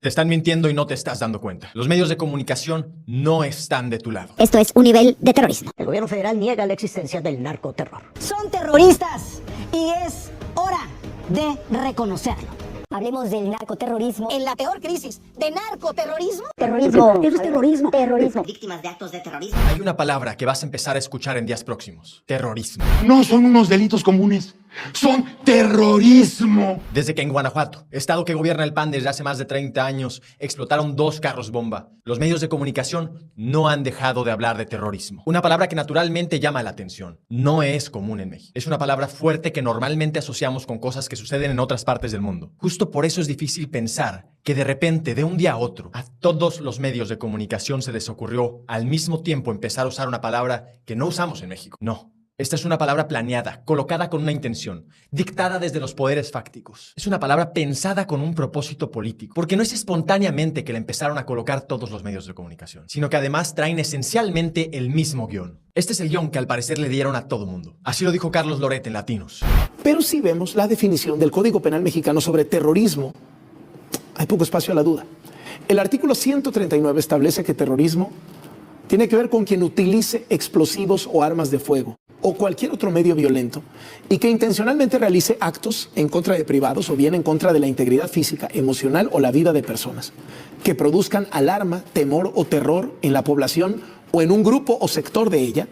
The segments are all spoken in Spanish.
Te están mintiendo y no te estás dando cuenta. Los medios de comunicación no están de tu lado. Esto es un nivel de terrorismo. El gobierno federal niega la existencia del narcoterror. Son terroristas y es hora de reconocerlo. Hablemos del narcoterrorismo. En la peor crisis de narcoterrorismo. Terrorismo. Eso es terrorismo. Terrorismo. Víctimas de actos de terrorismo. Hay una palabra que vas a empezar a escuchar en días próximos. Terrorismo. No son unos delitos comunes, son terrorismo. Desde que en Guanajuato, estado que gobierna el PAN desde hace más de 30 años, explotaron 2 carros bomba, los medios de comunicación no han dejado de hablar de terrorismo. Una palabra que naturalmente llama la atención. No es común en México. Es una palabra fuerte que normalmente asociamos con cosas que suceden en otras partes del mundo. Justo por eso es difícil pensar que de repente, de un día a otro, a todos los medios de comunicación se les ocurrió al mismo tiempo empezar a usar una palabra que no usamos en México. No. Esta es una palabra planeada, colocada con una intención, dictada desde los poderes fácticos. Es una palabra pensada con un propósito político, porque no es espontáneamente que la empezaron a colocar todos los medios de comunicación, sino que además traen esencialmente el mismo guión. Este es el guión que al parecer le dieron a todo mundo. Así lo dijo Carlos Loret en Latinos. Pero si vemos la definición del Código Penal mexicano sobre terrorismo, hay poco espacio a la duda. El artículo 139 establece que terrorismo tiene que ver con quien utilice explosivos o armas de fuego o cualquier otro medio violento y que intencionalmente realice actos en contra de privados o bien en contra de la integridad física, emocional o la vida de personas, que produzcan alarma, temor o terror en la población o en un grupo o sector de ella,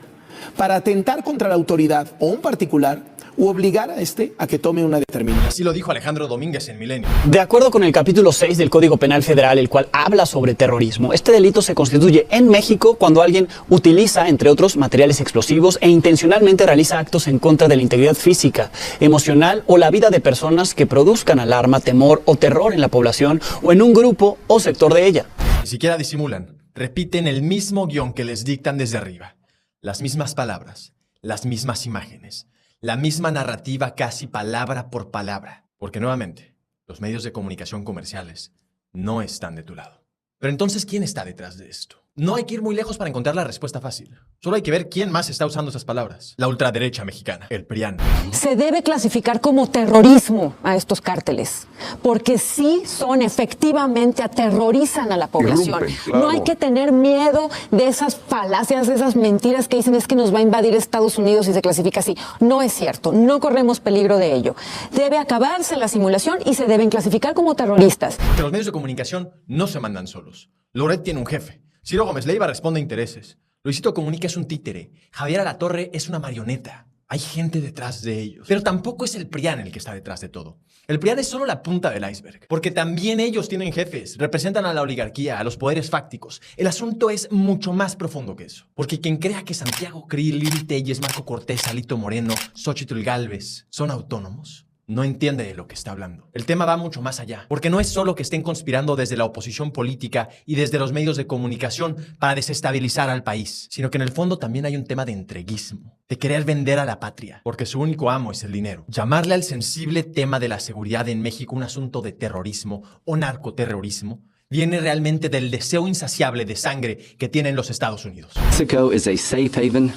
para atentar contra la autoridad o un particular u obligar a este a que tome una determinación. Así lo dijo Alejandro Domínguez en Milenio. De acuerdo con el capítulo 6 del Código Penal Federal, el cual habla sobre terrorismo, este delito se constituye en México cuando alguien utiliza, entre otros, materiales explosivos e intencionalmente realiza actos en contra de la integridad física, emocional o la vida de personas que produzcan alarma, temor o terror en la población o en un grupo o sector de ella. Ni siquiera disimulan. Repiten el mismo guión que les dictan desde arriba. Las mismas palabras, las mismas imágenes, la misma narrativa casi palabra por palabra. Porque nuevamente, los medios de comunicación comerciales no están de tu lado. Pero entonces, ¿quién está detrás de esto? No hay que ir muy lejos para encontrar la respuesta fácil. Solo hay que ver quién más está usando esas palabras. La ultraderecha mexicana, el PRIAN. Se debe clasificar como terrorismo a estos cárteles, porque sí son efectivamente, aterrorizan a la población. Irrumpen, claro. No hay que tener miedo de esas falacias, de esas mentiras que dicen es que nos va a invadir Estados Unidos si se clasifica así. No es cierto, no corremos peligro de ello. Debe acabarse la simulación y se deben clasificar como terroristas. Que los medios de comunicación no se mandan solos. Loret tiene un jefe. Ciro Gómez Leiva responde a intereses. Luisito Comunica es un títere. Javier Alatorre es una marioneta. Hay gente detrás de ellos. Pero tampoco es el PRIAN el que está detrás de todo. El PRIAN es solo la punta del iceberg. Porque también ellos tienen jefes. Representan a la oligarquía, a los poderes fácticos. El asunto es mucho más profundo que eso. Porque quien crea que Santiago Krill, Lili Telles, Marco Cortés, Alito Moreno, Xóchitl Gálvez son autónomos, no entiende de lo que está hablando. El tema va mucho más allá, porque no es solo que estén conspirando desde la oposición política y desde los medios de comunicación para desestabilizar al país, sino que en el fondo también hay un tema de entreguismo, de querer vender a la patria, porque su único amo es el dinero. Llamarle al sensible tema de la seguridad en México un asunto de terrorismo o narcoterrorismo viene realmente del deseo insaciable de sangre que tienen los Estados Unidos. Mexico is a safe haven.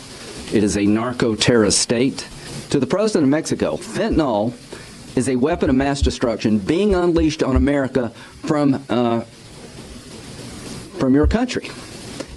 It is a narco-terrorist state. To the president of Mexico, fentanyl is a weapon of mass destruction being unleashed on America from your country.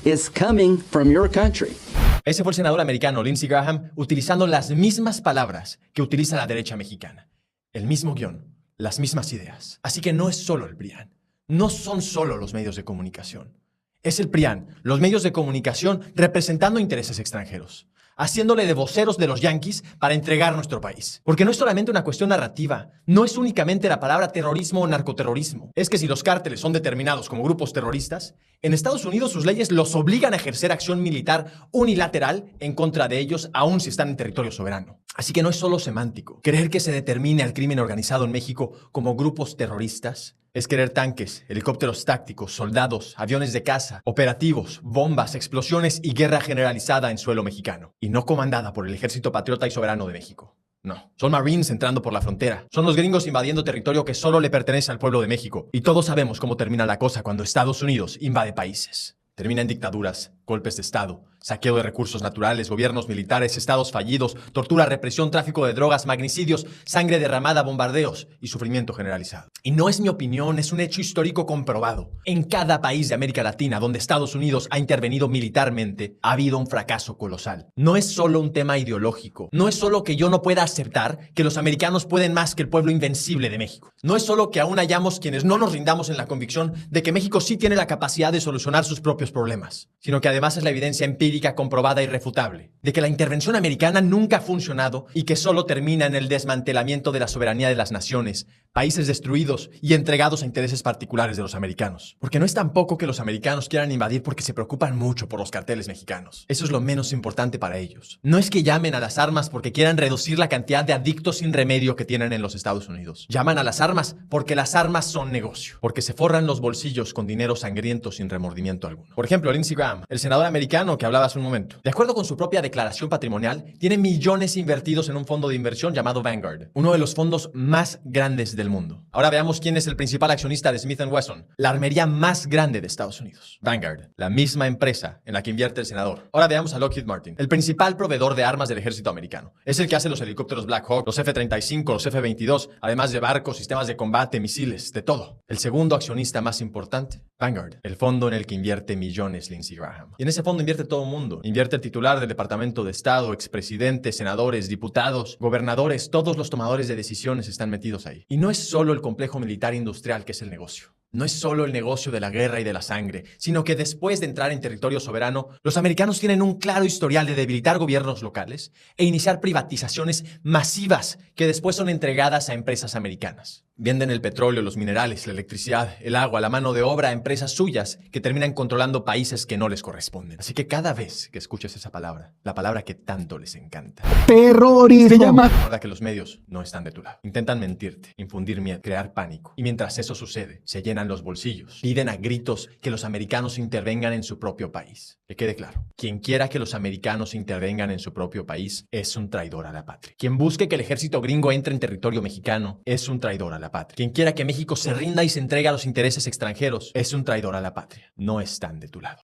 It's coming from your country. Ese fue el senador americano Lindsey Graham utilizando las mismas palabras que utiliza la derecha mexicana. El mismo guión, las mismas ideas. Así que no es solo el PRIAN. No son solo los medios de comunicación. Es el PRIAN, los medios de comunicación representando intereses extranjeros, haciéndole de voceros de los yanquis para entregar nuestro país. Porque no es solamente una cuestión narrativa, no es únicamente la palabra terrorismo o narcoterrorismo. Es que si los cárteles son determinados como grupos terroristas, en Estados Unidos sus leyes los obligan a ejercer acción militar unilateral en contra de ellos, aun si están en territorio soberano. Así que no es solo semántico. Creer que se determine al crimen organizado en México como grupos terroristas es querer tanques, helicópteros tácticos, soldados, aviones de caza, operativos, bombas, explosiones y guerra generalizada en suelo mexicano. Y no comandada por el Ejército Patriota y Soberano de México. No, son Marines entrando por la frontera. Son los gringos invadiendo territorio que solo le pertenece al pueblo de México. Y todos sabemos cómo termina la cosa cuando Estados Unidos invade países. Termina en dictaduras, golpes de Estado Saqueo de recursos naturales, gobiernos militares, estados fallidos, tortura, represión, tráfico de drogas, magnicidios, sangre derramada, bombardeos y sufrimiento generalizado. Y no es mi opinión, es un hecho histórico comprobado. En cada país de América Latina donde Estados Unidos ha intervenido militarmente, ha habido un fracaso colosal. No es solo un tema ideológico. No es solo que yo no pueda aceptar que los americanos pueden más que el pueblo invencible de México. No es solo que aún hayamos quienes no nos rindamos en la convicción de que México sí tiene la capacidad de solucionar sus propios problemas, sino que además es la evidencia empírica comprobada e irrefutable de que la intervención americana nunca ha funcionado y que solo termina en el desmantelamiento de la soberanía de las naciones, países destruidos y entregados a intereses particulares de los americanos. Porque no es tampoco que los americanos quieran invadir porque se preocupan mucho por los carteles mexicanos. Eso es lo menos importante para ellos. No es que llamen a las armas porque quieran reducir la cantidad de adictos sin remedio que tienen en los Estados Unidos. Llaman a las armas porque las armas son negocio, porque se forran los bolsillos con dinero sangriento sin remordimiento alguno. Por ejemplo, Lindsey Graham, el senador americano que hablaba hace un momento. De acuerdo con su propia declaración patrimonial, tiene millones invertidos en un fondo de inversión llamado Vanguard, uno de los fondos más grandes del mundo. Ahora veamos quién es el principal accionista de Smith & Wesson, la armería más grande de Estados Unidos. Vanguard, la misma empresa en la que invierte el senador. Ahora veamos a Lockheed Martin, el principal proveedor de armas del ejército americano. Es el que hace los helicópteros Black Hawk, los F-35, los F-22, además de barcos, sistemas de combate, misiles, de todo. El segundo accionista más importante, Vanguard, el fondo en el que invierte millones Lindsey Graham. Y en ese fondo invierte todo el mundo. Invierte el titular del Departamento de Estado, expresidentes, senadores, diputados, gobernadores, todos los tomadores de decisiones están metidos ahí. Y no es solo el complejo militar industrial que es el negocio. No es solo el negocio de la guerra y de la sangre, sino que después de entrar en territorio soberano, los americanos tienen un claro historial de debilitar gobiernos locales e iniciar privatizaciones masivas que después son entregadas a empresas americanas. Venden el petróleo, los minerales, la electricidad, el agua, la mano de obra a empresas suyas que terminan controlando países que no les corresponden. Así que cada vez que escuches esa palabra, la palabra que tanto les encanta, Terrorismo. recuerda que los medios no están de tu lado. Intentan mentirte, infundir miedo, crear pánico. Y mientras eso sucede, se llenan los bolsillos. Piden a gritos que los americanos intervengan en su propio país. Que quede claro, quien quiera que los americanos intervengan en su propio país es un traidor a la patria. Quien busque que el ejército gringo entre en territorio mexicano es un traidor a la patria. Quien quiera que México se rinda y se entregue a los intereses extranjeros es un traidor a la patria. No están de tu lado.